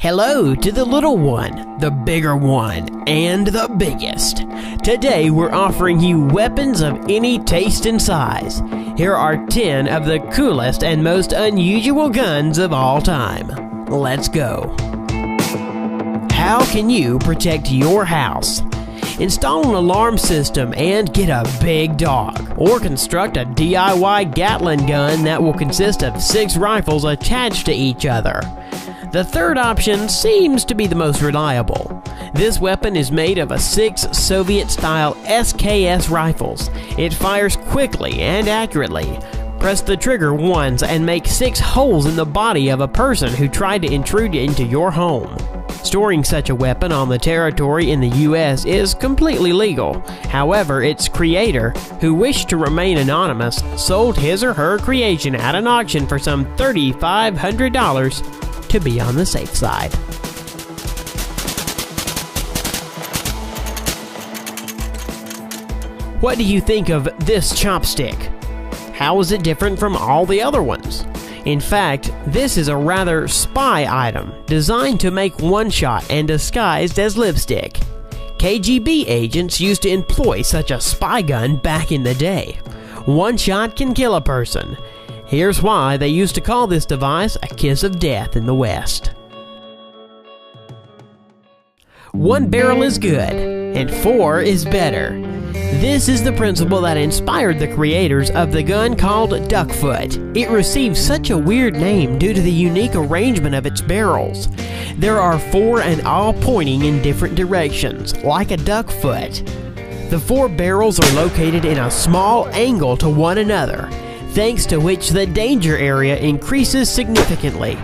Hello to the little one, the bigger one, and the biggest. Today we're offering you weapons of any taste and size. Here are 10 of the coolest and most unusual guns of all time. Let's go. How can you protect your house? Install an alarm system and get a big dog. Or construct a DIY Gatling gun that will consist of 6 rifles attached to each other. The third option seems to be the most reliable. This weapon is made of 6 Soviet-style SKS rifles. It fires quickly and accurately. Press the trigger once and make 6 holes in the body of a person who tried to intrude into your home. Storing such a weapon on the territory in the US is completely legal. However, its creator, who wished to remain anonymous, sold his or her creation at an auction for some $3,500 to be on the safe side. What do you think of this chopstick? How is it different from all the other ones? In fact, this is a rather spy item designed to make one-shot and disguised as lipstick. KGB agents used to employ such a spy gun back in the day. One shot can kill a person. Here's why they used to call this device a kiss of death in the West. 1 barrel is good, and 4 is better. This is the principle that inspired the creators of the gun called Duckfoot. It received such a weird name due to the unique arrangement of its barrels. There are 4 and all pointing in different directions, like a duck foot. The 4 barrels are located in a small angle to one another, thanks to which the danger area increases significantly.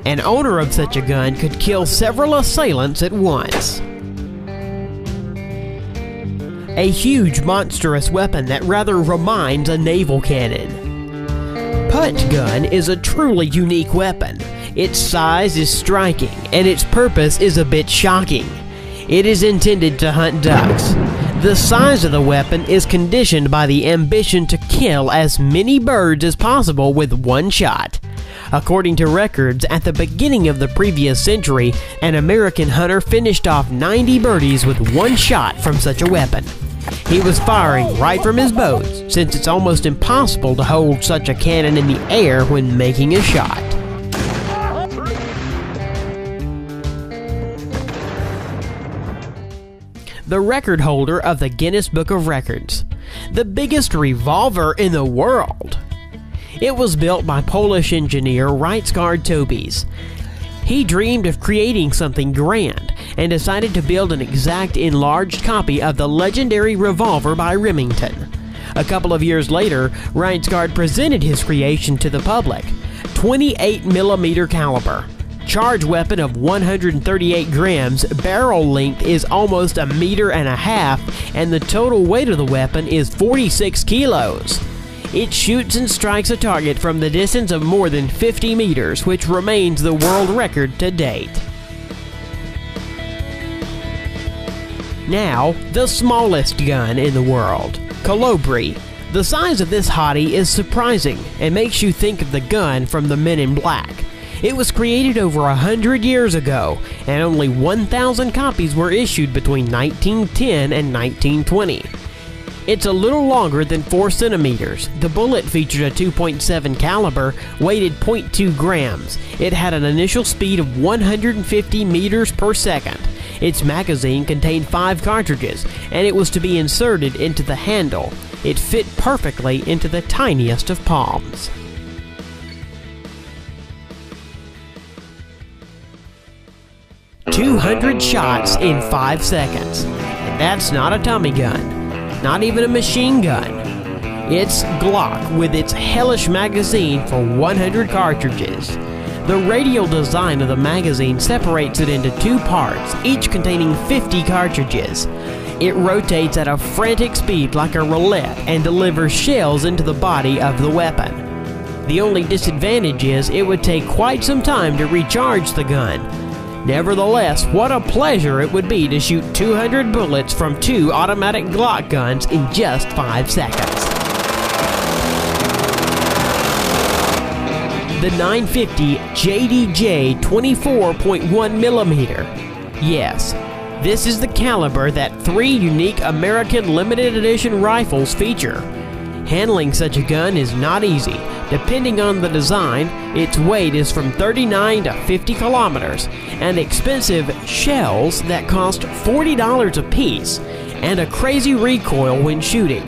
An owner of such a gun could kill several assailants at once. A huge, monstrous weapon that rather reminds a naval cannon. Putt gun is a truly unique weapon. Its size is striking, and its purpose is a bit shocking. It is intended to hunt ducks. The size of the weapon is conditioned by the ambition to kill as many birds as possible with one shot. According to records, at the beginning of the previous century, an American hunter finished off 90 birdies with one shot from such a weapon. He was firing right from his bow, since it's almost impossible to hold such a cannon in the air when making a shot. The record holder of the Guinness Book of Records. The biggest revolver in the world. It was built by Polish engineer Ryszard Tobis. He dreamed of creating something grand and decided to build an exact enlarged copy of the legendary revolver by Remington. A couple of years later, Ryszard presented his creation to the public. 28mm caliber. Charge weapon of 138 grams, barrel length is almost 1.5 meters, and the total weight of the weapon is 46 kilos. It shoots and strikes a target from the distance of more than 50 meters, which remains the world record to date. Now, the smallest gun in the world, Kolibri. The size of this hottie is surprising and makes you think of the gun from the Men in Black. It was created over 100 years ago, and only 1,000 copies were issued between 1910 and 1920. It's a little longer than 4 centimeters. The bullet featured a 2.7 caliber, weighted 0.2 grams. It had an initial speed of 150 meters per second. Its magazine contained 5 cartridges, and it was to be inserted into the handle. It fit perfectly into the tiniest of palms. "200 shots in 5 seconds. And that's not a Tommy gun. Not even a machine gun. It's Glock with its hellish magazine for 100 cartridges. The radial design of the magazine separates it into 2 parts, each containing 50 cartridges. It rotates at a frantic speed like a roulette and delivers shells into the body of the weapon. The only disadvantage is it would take quite some time to recharge the gun. Nevertheless, what a pleasure it would be to shoot 200 bullets from 2 automatic Glock guns in just 5 seconds. the 950 JDJ 24.1mm. Yes, this is the caliber that 3 unique American limited edition rifles feature. Handling such a gun is not easy. Depending on the design, its weight is from 39 to 50 kilometers, and expensive shells that cost $40 a piece, and a crazy recoil when shooting.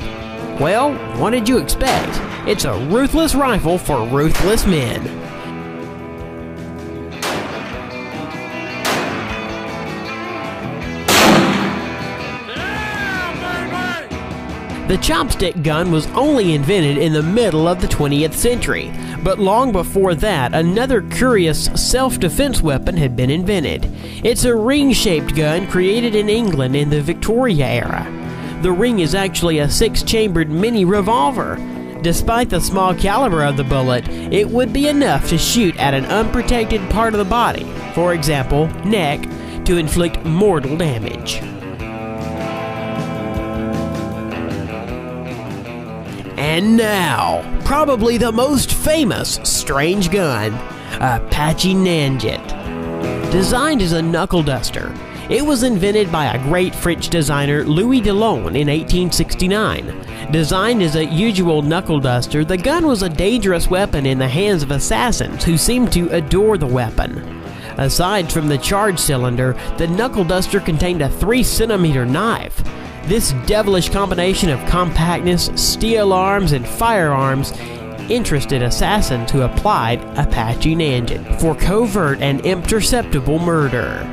Well, what did you expect? It's a ruthless rifle for ruthless men. The chopstick gun was only invented in the middle of the 20th century, but long before that, another curious self-defense weapon had been invented. It's a ring-shaped gun created in England in the Victoria era. The ring is actually a 6-chambered mini revolver. Despite the small caliber of the bullet, it would be enough to shoot at an unprotected part of the body, for example, neck, to inflict mortal damage. And now, probably the most famous strange gun, Apache Nanjet. Designed as a knuckle duster, it was invented by a great French designer, Louis Delaune, in 1869. Designed as a usual knuckle duster, the gun was a dangerous weapon in the hands of assassins who seemed to adore the weapon. Aside from the charge cylinder, the knuckle duster contained a 3-centimeter knife. This devilish combination of compactness, steel arms, and firearms interested assassins who applied Apache Nanjet for covert and imperceptible murder.